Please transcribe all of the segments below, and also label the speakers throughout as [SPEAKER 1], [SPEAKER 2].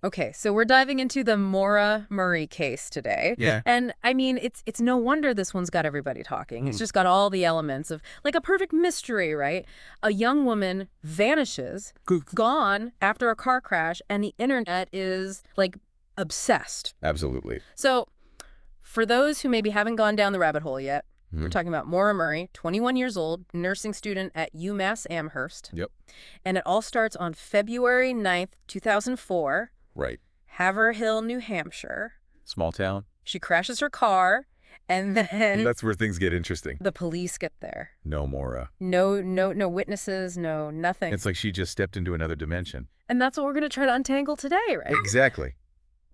[SPEAKER 1] Okay, so we're diving into the Maura Murray case today.
[SPEAKER 2] Yeah.
[SPEAKER 1] And I mean, it's no wonder this one's got everybody talking. It's
[SPEAKER 2] Hmm.
[SPEAKER 1] just got all the elements of like a perfect mystery, right? A young woman vanishes, gone after a car crash, and the internet is like obsessed.
[SPEAKER 2] Absolutely.
[SPEAKER 1] So, for those who maybe haven't gone down the rabbit hole yet, we're talking about Maura Murray, 21 years old, nursing student at UMass Amherst.
[SPEAKER 2] Yep.
[SPEAKER 1] And it all starts on February 9th, 2004.
[SPEAKER 2] Right.
[SPEAKER 1] Haverhill, New Hampshire.
[SPEAKER 2] Small town.
[SPEAKER 1] She crashes her car, and then
[SPEAKER 2] That's where things get interesting.
[SPEAKER 1] the police get there.
[SPEAKER 2] No, Maura.
[SPEAKER 1] No witnesses, no nothing.
[SPEAKER 2] It's like she just stepped into another dimension.
[SPEAKER 1] And that's what we're going to try to untangle today, right?
[SPEAKER 2] Exactly.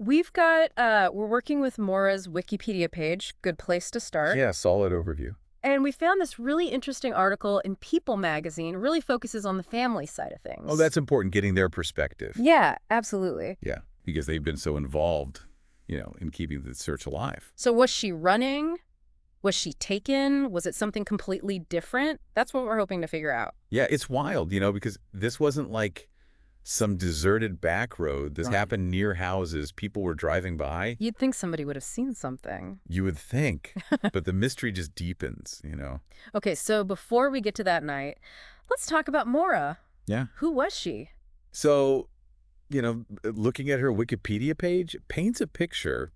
[SPEAKER 1] We've got, we're working with Maura's Wikipedia page, good place to start.
[SPEAKER 2] Yeah, solid overview.
[SPEAKER 1] And we found this really interesting article in People magazine, really focuses on the family side of things.
[SPEAKER 2] Oh, that's important, getting their perspective.
[SPEAKER 1] Yeah, absolutely.
[SPEAKER 2] Yeah, because they've been so involved, in keeping the search alive.
[SPEAKER 1] So was she running? Was she taken? Was it something completely different? That's what we're hoping to figure out.
[SPEAKER 2] Yeah, it's wild, because this wasn't like some deserted back road. This happened near houses. People were driving by.
[SPEAKER 1] You'd think somebody would have seen something.
[SPEAKER 2] You would think, but the mystery just deepens,
[SPEAKER 1] Okay, so before we get to that night, let's talk about Maura.
[SPEAKER 2] Yeah.
[SPEAKER 1] Who was she?
[SPEAKER 2] So, looking at her Wikipedia page paints a picture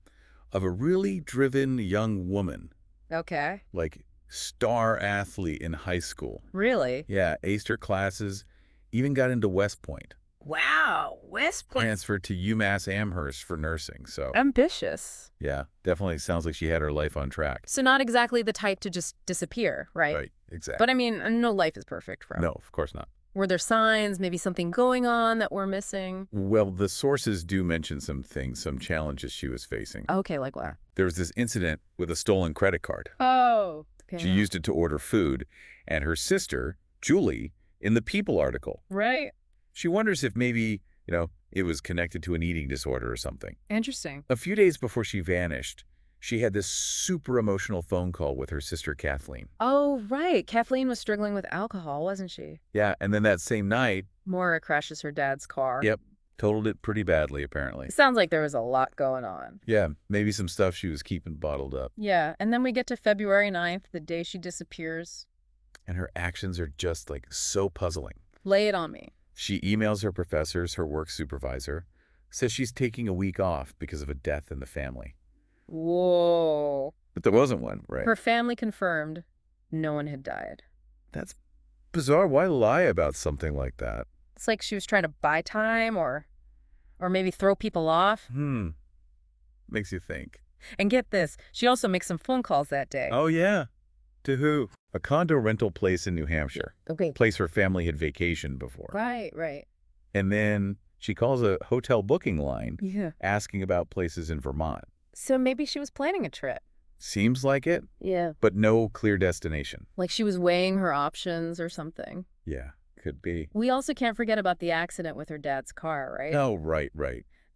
[SPEAKER 2] of a really driven young woman,
[SPEAKER 1] Okay.
[SPEAKER 2] like star athlete in high school.
[SPEAKER 1] Really?
[SPEAKER 2] Yeah, aced her classes, even got into West Point.
[SPEAKER 1] Wow, West Point.
[SPEAKER 2] Transferred to UMass Amherst for nursing. So,
[SPEAKER 1] Ambitious.
[SPEAKER 2] yeah, definitely sounds like she had her life on track.
[SPEAKER 1] So not exactly the type to just disappear, right?
[SPEAKER 2] Right, exactly.
[SPEAKER 1] But I mean, no life is perfect for her.
[SPEAKER 2] No, of course not.
[SPEAKER 1] Were there signs, maybe something going on that we're missing?
[SPEAKER 2] Well, the sources do mention some things, some challenges she was facing.
[SPEAKER 1] Okay, like what?
[SPEAKER 2] There was this incident with a stolen credit card.
[SPEAKER 1] Oh. Okay.
[SPEAKER 2] She used it to order food, and her sister, Julie, in the People article,
[SPEAKER 1] Right.
[SPEAKER 2] she wonders if maybe, it was connected to an eating disorder or something.
[SPEAKER 1] Interesting.
[SPEAKER 2] A few days before she vanished, she had this super emotional phone call with her sister, Kathleen.
[SPEAKER 1] Oh, right. Kathleen was struggling with alcohol, wasn't she?
[SPEAKER 2] Yeah, and then that same night,
[SPEAKER 1] Maura crashes her dad's car.
[SPEAKER 2] yep, totaled it pretty badly, apparently.
[SPEAKER 1] It sounds like there was a lot going on.
[SPEAKER 2] Yeah, maybe some stuff she was keeping bottled up.
[SPEAKER 1] Yeah, and then we get to February 9th, the day she disappears.
[SPEAKER 2] And her actions are just, so puzzling.
[SPEAKER 1] Lay it on me.
[SPEAKER 2] She emails her professors, her work supervisor, says she's taking a week off because of a death in the family.
[SPEAKER 1] Whoa.
[SPEAKER 2] But there wasn't one, right?
[SPEAKER 1] Her family confirmed no one had died.
[SPEAKER 2] That's bizarre. Why lie about something like that?
[SPEAKER 1] It's like she was trying to buy time or maybe throw people off.
[SPEAKER 2] Makes you think.
[SPEAKER 1] And get this, she also makes some phone calls that day.
[SPEAKER 2] Oh, yeah. To who? A condo rental place in New Hampshire.
[SPEAKER 1] Okay.
[SPEAKER 2] Place her family had vacationed before.
[SPEAKER 1] Right.
[SPEAKER 2] And then she calls a hotel booking line
[SPEAKER 1] Yeah.
[SPEAKER 2] asking about places in Vermont.
[SPEAKER 1] So maybe she was planning a trip.
[SPEAKER 2] Seems like it,
[SPEAKER 1] Yeah.
[SPEAKER 2] but no clear destination.
[SPEAKER 1] Like she was weighing her options or something.
[SPEAKER 2] Yeah, could be.
[SPEAKER 1] We also can't forget about the accident with her dad's car, right?
[SPEAKER 2] Oh, right.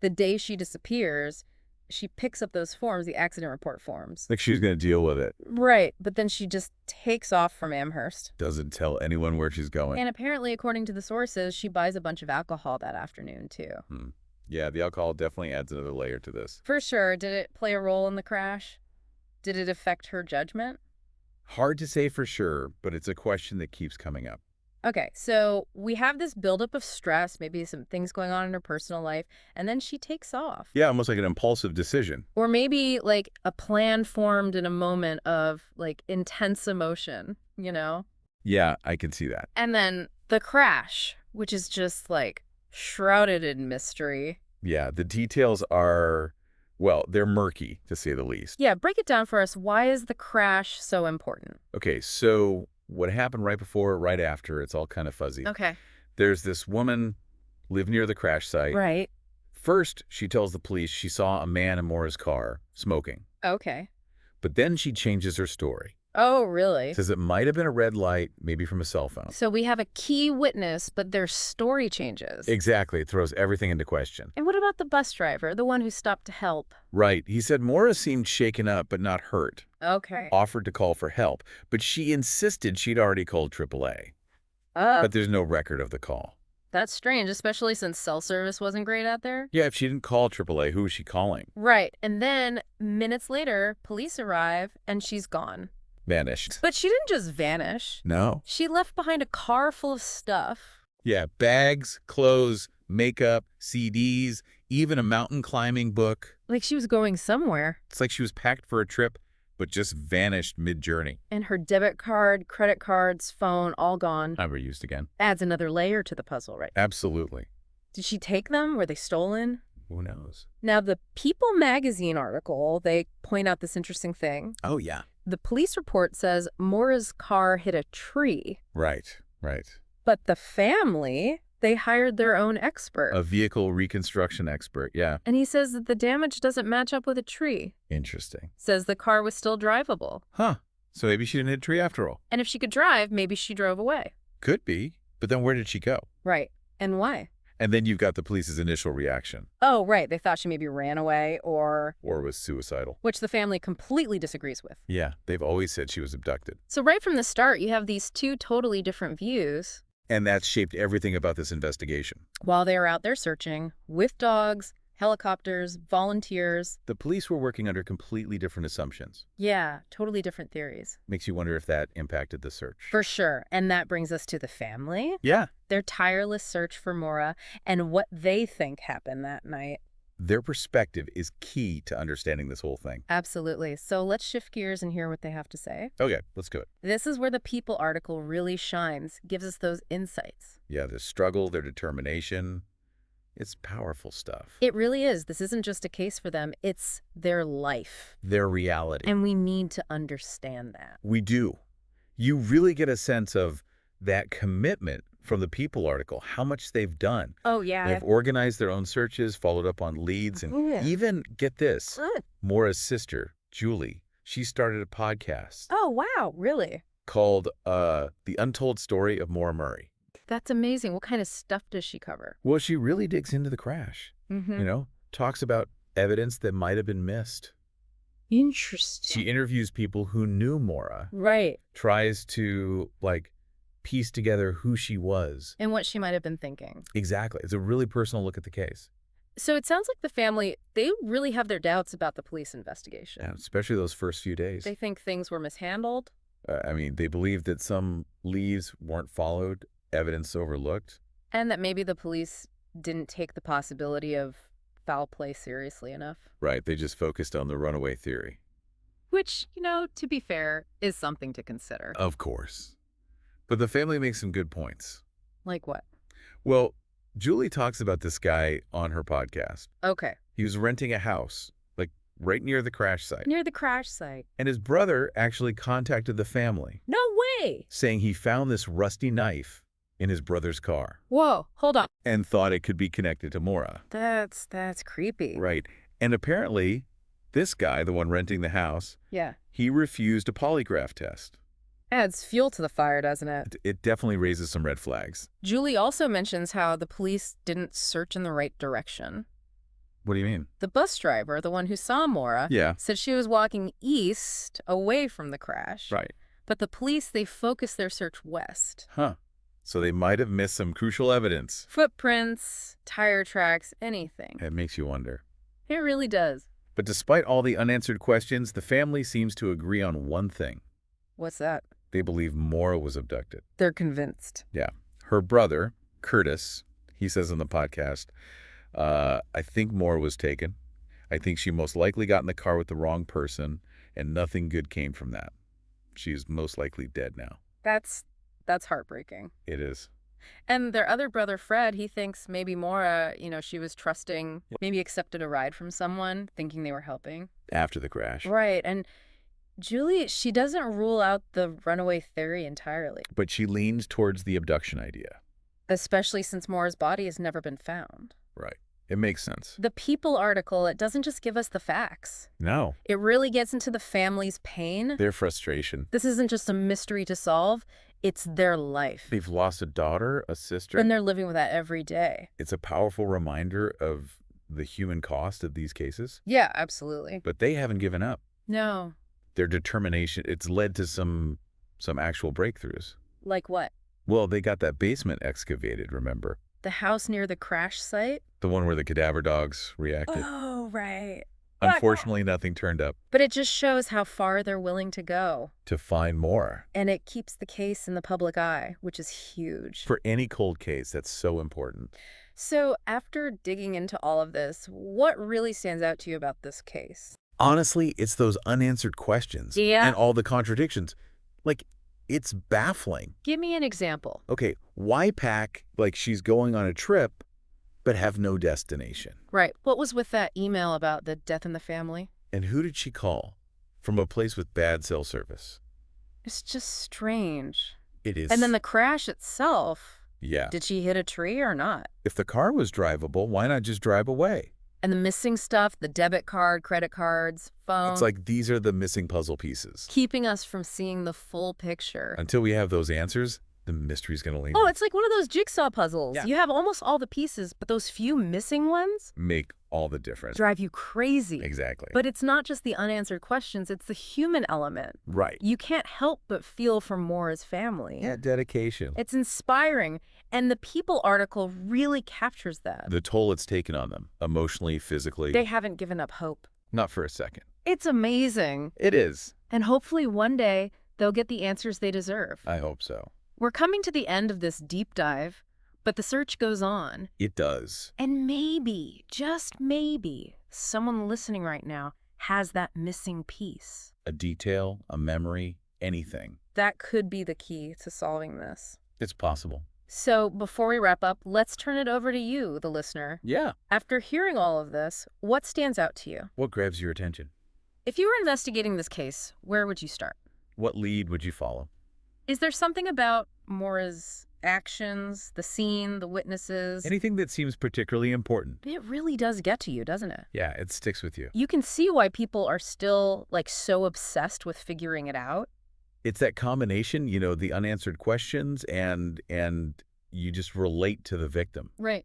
[SPEAKER 1] The day she disappears, she picks up those forms, the accident report forms.
[SPEAKER 2] Like she was going to deal with it.
[SPEAKER 1] Right, but then she just takes off from Amherst.
[SPEAKER 2] Doesn't tell anyone where she's going.
[SPEAKER 1] And apparently, according to the sources, she buys a bunch of alcohol that afternoon, too.
[SPEAKER 2] Yeah, the alcohol definitely adds another layer to this.
[SPEAKER 1] For sure. Did it play a role in the crash? Did it affect her judgment?
[SPEAKER 2] Hard to say for sure, but it's a question that keeps coming up.
[SPEAKER 1] Okay, so we have this buildup of stress, maybe some things going on in her personal life, and then she takes off.
[SPEAKER 2] Yeah, almost like an impulsive decision.
[SPEAKER 1] Or maybe like a plan formed in a moment of like intense emotion,
[SPEAKER 2] Yeah, I can see that.
[SPEAKER 1] And then the crash, which is just like shrouded in mystery.
[SPEAKER 2] Yeah, the details are, well, they're murky, to say the least.
[SPEAKER 1] Yeah, break it down for us. Why is the crash so important?
[SPEAKER 2] Okay, so what happened right before, right after, it's all kind of fuzzy.
[SPEAKER 1] Okay.
[SPEAKER 2] There's this woman live near the crash site.
[SPEAKER 1] Right.
[SPEAKER 2] First, she tells the police she saw a man in Maura's car smoking.
[SPEAKER 1] Okay.
[SPEAKER 2] But then she changes her story.
[SPEAKER 1] Oh, really?
[SPEAKER 2] Says it might have been a red light, maybe from a cell phone.
[SPEAKER 1] So we have a key witness, but their story changes.
[SPEAKER 2] Exactly. It throws everything into question.
[SPEAKER 1] And what about the bus driver, the one who stopped to help?
[SPEAKER 2] Right. He said Maura seemed shaken up but not hurt.
[SPEAKER 1] Okay.
[SPEAKER 2] Offered to call for help, but she insisted she'd already called AAA.
[SPEAKER 1] Oh,
[SPEAKER 2] But there's no record of the call.
[SPEAKER 1] That's strange, especially since cell service wasn't great out there.
[SPEAKER 2] Yeah, if she didn't call AAA, who was she calling?
[SPEAKER 1] Right. And then, minutes later, police arrive, and she's gone.
[SPEAKER 2] Vanished.
[SPEAKER 1] But she didn't just vanish.
[SPEAKER 2] No.
[SPEAKER 1] She left behind a car full of stuff.
[SPEAKER 2] Yeah, bags, clothes, makeup, CDs, even a mountain climbing book.
[SPEAKER 1] Like she was going somewhere.
[SPEAKER 2] It's like she was packed for a trip, but just vanished mid-journey.
[SPEAKER 1] And her debit card, credit cards, phone, all gone.
[SPEAKER 2] Never used again.
[SPEAKER 1] Adds another layer to the puzzle, right?
[SPEAKER 2] Absolutely.
[SPEAKER 1] Did she take them? Were they stolen?
[SPEAKER 2] Who knows?
[SPEAKER 1] Now, the People magazine article, they point out this interesting thing.
[SPEAKER 2] Oh, yeah.
[SPEAKER 1] The police report says Maura's car hit a tree.
[SPEAKER 2] Right, right.
[SPEAKER 1] But the family, they hired their own expert.
[SPEAKER 2] A vehicle reconstruction expert, yeah.
[SPEAKER 1] And he says that the damage doesn't match up with a tree.
[SPEAKER 2] Interesting.
[SPEAKER 1] Says the car was still drivable.
[SPEAKER 2] Huh. So maybe she didn't hit a tree after all.
[SPEAKER 1] And if she could drive, maybe she drove away.
[SPEAKER 2] Could be. But then where did she go?
[SPEAKER 1] Right. And why?
[SPEAKER 2] And then you've got the police's initial reaction.
[SPEAKER 1] Oh, right. They thought she maybe ran away or
[SPEAKER 2] was suicidal.
[SPEAKER 1] Which the family completely disagrees with.
[SPEAKER 2] Yeah, they've always said she was abducted.
[SPEAKER 1] So right from the start, you have these two totally different views.
[SPEAKER 2] And that's shaped everything about this investigation.
[SPEAKER 1] While they were out there searching, with dogs, helicopters, volunteers.
[SPEAKER 2] The police were working under completely different assumptions.
[SPEAKER 1] Yeah, totally different theories.
[SPEAKER 2] Makes you wonder if that impacted the search.
[SPEAKER 1] For sure. And that brings us to the family.
[SPEAKER 2] Yeah.
[SPEAKER 1] Their tireless search for Maura and what they think happened that night.
[SPEAKER 2] Their perspective is key to understanding this whole thing.
[SPEAKER 1] Absolutely. So let's shift gears and hear what they have to say.
[SPEAKER 2] Okay, let's do it.
[SPEAKER 1] This is where the People article really shines, gives us those insights.
[SPEAKER 2] Yeah, their struggle, their determination. It's powerful stuff.
[SPEAKER 1] It really is. This isn't just a case for them. It's their life.
[SPEAKER 2] Their reality.
[SPEAKER 1] And we need to understand that.
[SPEAKER 2] We do. You really get a sense of that commitment from the People article, how much they've done.
[SPEAKER 1] Oh, yeah.
[SPEAKER 2] They've organized their own searches, followed up on leads, and even, get this, Maura's sister, Julie, she started a podcast.
[SPEAKER 1] Oh, wow. Really?
[SPEAKER 2] Called The Untold Story of Maura Murray.
[SPEAKER 1] That's amazing. What kind of stuff does she cover?
[SPEAKER 2] Well, she really digs into the crash. You know, talks about evidence that might have been missed.
[SPEAKER 1] Interesting.
[SPEAKER 2] She interviews people who knew Maura.
[SPEAKER 1] Right.
[SPEAKER 2] Tries to, piece together who she was.
[SPEAKER 1] And what she might have been thinking.
[SPEAKER 2] Exactly. It's a really personal look at the case.
[SPEAKER 1] So it sounds like the family, they really have their doubts about the police investigation.
[SPEAKER 2] Yeah, especially those first few days.
[SPEAKER 1] They think things were mishandled.
[SPEAKER 2] They believe that some leads weren't followed, evidence overlooked.
[SPEAKER 1] And that maybe the police didn't take the possibility of foul play seriously enough.
[SPEAKER 2] Right. They just focused on the runaway theory.
[SPEAKER 1] Which, to be fair, is something to consider.
[SPEAKER 2] Of course. But the family makes some good points.
[SPEAKER 1] Like what?
[SPEAKER 2] Well, Julie talks about this guy on her podcast.
[SPEAKER 1] Okay.
[SPEAKER 2] He was renting a house, right near the crash site.
[SPEAKER 1] Near the crash site.
[SPEAKER 2] And his brother actually contacted the family.
[SPEAKER 1] No way!
[SPEAKER 2] Saying he found this rusty knife in his brother's car.
[SPEAKER 1] Whoa, hold on.
[SPEAKER 2] And thought it could be connected to Maura.
[SPEAKER 1] That's creepy.
[SPEAKER 2] Right. And apparently, this guy, the one renting the house,
[SPEAKER 1] yeah,
[SPEAKER 2] he refused a polygraph test.
[SPEAKER 1] Adds fuel to the fire, doesn't it?
[SPEAKER 2] It definitely raises some red flags.
[SPEAKER 1] Julie also mentions how the police didn't search in the right direction.
[SPEAKER 2] What do you mean?
[SPEAKER 1] The bus driver, the one who saw Maura,
[SPEAKER 2] yeah,
[SPEAKER 1] said she was walking east, away from the crash.
[SPEAKER 2] Right.
[SPEAKER 1] But the police, they focused their search west.
[SPEAKER 2] Huh. So they might have missed some crucial evidence.
[SPEAKER 1] Footprints, tire tracks, anything.
[SPEAKER 2] It makes you wonder.
[SPEAKER 1] It really does.
[SPEAKER 2] But despite all the unanswered questions, the family seems to agree on one thing.
[SPEAKER 1] What's that?
[SPEAKER 2] They believe Maura was abducted.
[SPEAKER 1] They're convinced.
[SPEAKER 2] Yeah. Her brother, Curtis, he says on the podcast, I think Maura was taken. I think she most likely got in the car with the wrong person, and nothing good came from that. She's most likely dead now.
[SPEAKER 1] That's heartbreaking.
[SPEAKER 2] It is.
[SPEAKER 1] And their other brother, Fred, he thinks maybe Maura, she was trusting, maybe accepted a ride from someone, thinking they were helping.
[SPEAKER 2] After the crash.
[SPEAKER 1] Right. And Julie, she doesn't rule out the runaway theory entirely.
[SPEAKER 2] But she leans towards the abduction idea.
[SPEAKER 1] Especially since Maura's body has never been found.
[SPEAKER 2] Right. It makes sense.
[SPEAKER 1] The People article, it doesn't just give us the facts.
[SPEAKER 2] No.
[SPEAKER 1] It really gets into the family's pain.
[SPEAKER 2] Their frustration.
[SPEAKER 1] This isn't just a mystery to solve. It's their life.
[SPEAKER 2] They've lost a daughter, a sister.
[SPEAKER 1] And they're living with that every day.
[SPEAKER 2] It's a powerful reminder of the human cost of these cases.
[SPEAKER 1] Yeah, absolutely.
[SPEAKER 2] But they haven't given up.
[SPEAKER 1] No.
[SPEAKER 2] Their determination, it's led to some actual breakthroughs.
[SPEAKER 1] Like what?
[SPEAKER 2] Well, they got that basement excavated, remember?
[SPEAKER 1] The house near the crash site?
[SPEAKER 2] The one where the cadaver dogs reacted.
[SPEAKER 1] Oh, right.
[SPEAKER 2] Unfortunately, nothing turned up.
[SPEAKER 1] But it just shows how far they're willing to go.
[SPEAKER 2] To find more.
[SPEAKER 1] And it keeps the case in the public eye, which is huge.
[SPEAKER 2] For any cold case, that's so important.
[SPEAKER 1] So after digging into all of this, what really stands out to you about this case?
[SPEAKER 2] Honestly, it's those unanswered questions.
[SPEAKER 1] Yeah.
[SPEAKER 2] And all the contradictions. Like, it's baffling.
[SPEAKER 1] Give me an example.
[SPEAKER 2] Okay, why pack like she's going on a trip, but have no destination?
[SPEAKER 1] Right. What was with that email about the death in the family?
[SPEAKER 2] And who did she call? From a place with bad cell service.
[SPEAKER 1] It's just strange.
[SPEAKER 2] It is.
[SPEAKER 1] And then the crash itself.
[SPEAKER 2] Yeah.
[SPEAKER 1] Did she hit a tree or not?
[SPEAKER 2] If the car was drivable, why not just drive away?
[SPEAKER 1] And the missing stuff, the debit card, credit cards, phone.
[SPEAKER 2] It's like these are the missing puzzle pieces.
[SPEAKER 1] Keeping us from seeing the full picture.
[SPEAKER 2] Until we have those answers, the mystery's going to linger.
[SPEAKER 1] Oh, it's like one of those jigsaw puzzles.
[SPEAKER 2] Yeah.
[SPEAKER 1] You have almost all the pieces, but those few missing ones
[SPEAKER 2] Make all the difference.
[SPEAKER 1] drive you crazy.
[SPEAKER 2] Exactly.
[SPEAKER 1] But it's not just the unanswered questions, it's the human element.
[SPEAKER 2] Right.
[SPEAKER 1] You can't help but feel for Maura's family.
[SPEAKER 2] Yeah, dedication.
[SPEAKER 1] It's inspiring, and the People article really captures that.
[SPEAKER 2] The toll it's taken on them, emotionally, physically.
[SPEAKER 1] They haven't given up hope.
[SPEAKER 2] Not for a second.
[SPEAKER 1] It's amazing.
[SPEAKER 2] It is.
[SPEAKER 1] And hopefully one day they'll get the answers they deserve.
[SPEAKER 2] I hope so.
[SPEAKER 1] We're coming to the end of this deep dive, but the search goes on.
[SPEAKER 2] It does.
[SPEAKER 1] And maybe, just maybe, someone listening right now has that missing piece.
[SPEAKER 2] A detail, a memory, anything.
[SPEAKER 1] That could be the key to solving this.
[SPEAKER 2] It's possible.
[SPEAKER 1] So before we wrap up, let's turn it over to you, the listener.
[SPEAKER 2] Yeah.
[SPEAKER 1] After hearing all of this, what stands out to you?
[SPEAKER 2] What grabs your attention?
[SPEAKER 1] If you were investigating this case, where would you start?
[SPEAKER 2] What lead would you follow?
[SPEAKER 1] Is there something about Maura's actions, the scene, the witnesses?
[SPEAKER 2] Anything that seems particularly important.
[SPEAKER 1] It really does get to you, doesn't it?
[SPEAKER 2] Yeah, it sticks with you.
[SPEAKER 1] You can see why people are still, like, so obsessed with figuring it out.
[SPEAKER 2] It's that combination, you know, the unanswered questions and you just relate to the victim.
[SPEAKER 1] Right.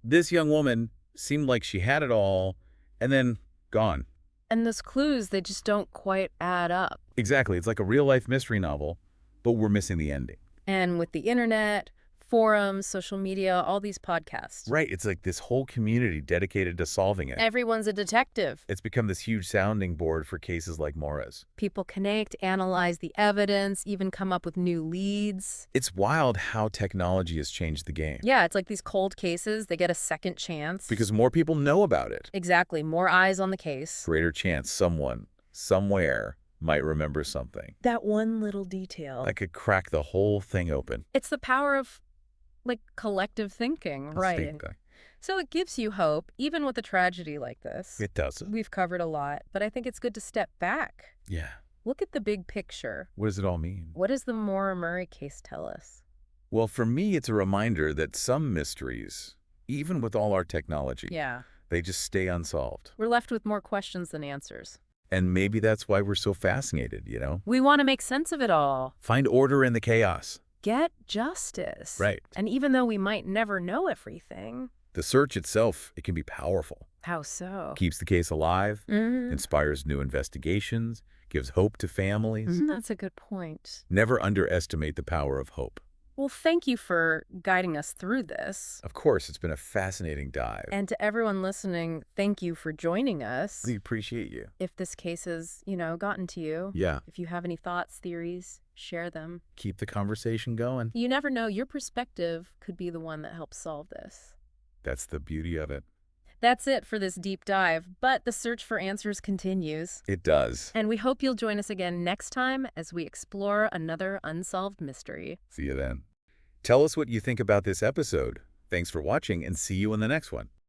[SPEAKER 2] This young woman seemed like she had it all and then gone.
[SPEAKER 1] And those clues, they just don't quite add up.
[SPEAKER 2] Exactly. It's like a real-life mystery novel, but we're missing the ending.
[SPEAKER 1] And with the internet, forums, social media, all these podcasts.
[SPEAKER 2] Right. It's like this whole community dedicated to solving it.
[SPEAKER 1] Everyone's a detective.
[SPEAKER 2] It's become this huge sounding board for cases like Maura's.
[SPEAKER 1] People connect, analyze the evidence, even come up with new leads.
[SPEAKER 2] It's wild how technology has changed the game.
[SPEAKER 1] Yeah, it's like these cold cases, they get a second chance.
[SPEAKER 2] Because more people know about it.
[SPEAKER 1] Exactly. More eyes on the case.
[SPEAKER 2] Greater chance someone, somewhere, might remember something.
[SPEAKER 1] That one little detail.
[SPEAKER 2] That could crack the whole thing open.
[SPEAKER 1] It's the power of, like, collective thinking, right? So it gives you hope, even with a tragedy like this.
[SPEAKER 2] It does.
[SPEAKER 1] We've covered a lot, but I think it's good to step back.
[SPEAKER 2] Yeah.
[SPEAKER 1] Look at the big picture.
[SPEAKER 2] What does it all mean?
[SPEAKER 1] What does the Maura Murray case tell us?
[SPEAKER 2] Well, for me, it's a reminder that some mysteries, even with all our technology,
[SPEAKER 1] Yeah.
[SPEAKER 2] they just stay unsolved.
[SPEAKER 1] We're left with more questions than answers.
[SPEAKER 2] And maybe that's why we're so fascinated, you know?
[SPEAKER 1] We want to make sense of it all.
[SPEAKER 2] Find order in the chaos.
[SPEAKER 1] Get justice.
[SPEAKER 2] Right.
[SPEAKER 1] And even though we might never know everything.
[SPEAKER 2] The search itself, it can be powerful.
[SPEAKER 1] How so?
[SPEAKER 2] Keeps the case alive, inspires new investigations, gives hope to families.
[SPEAKER 1] That's a good point.
[SPEAKER 2] Never underestimate the power of hope.
[SPEAKER 1] Well, thank you for guiding us through this.
[SPEAKER 2] Of course, it's been a fascinating dive.
[SPEAKER 1] And to everyone listening, thank you for joining us.
[SPEAKER 2] We appreciate you.
[SPEAKER 1] If this case has, gotten to you.
[SPEAKER 2] Yeah.
[SPEAKER 1] If you have any thoughts, theories, share them.
[SPEAKER 2] Keep the conversation going.
[SPEAKER 1] You never know, your perspective could be the one that helps solve this.
[SPEAKER 2] That's the beauty of it.
[SPEAKER 1] That's it for this deep dive, but the search for answers continues.
[SPEAKER 2] It does.
[SPEAKER 1] And we hope you'll join us again next time as we explore another unsolved mystery.
[SPEAKER 2] See you then. Tell us what you think about this episode. Thanks for watching and see you in the next one.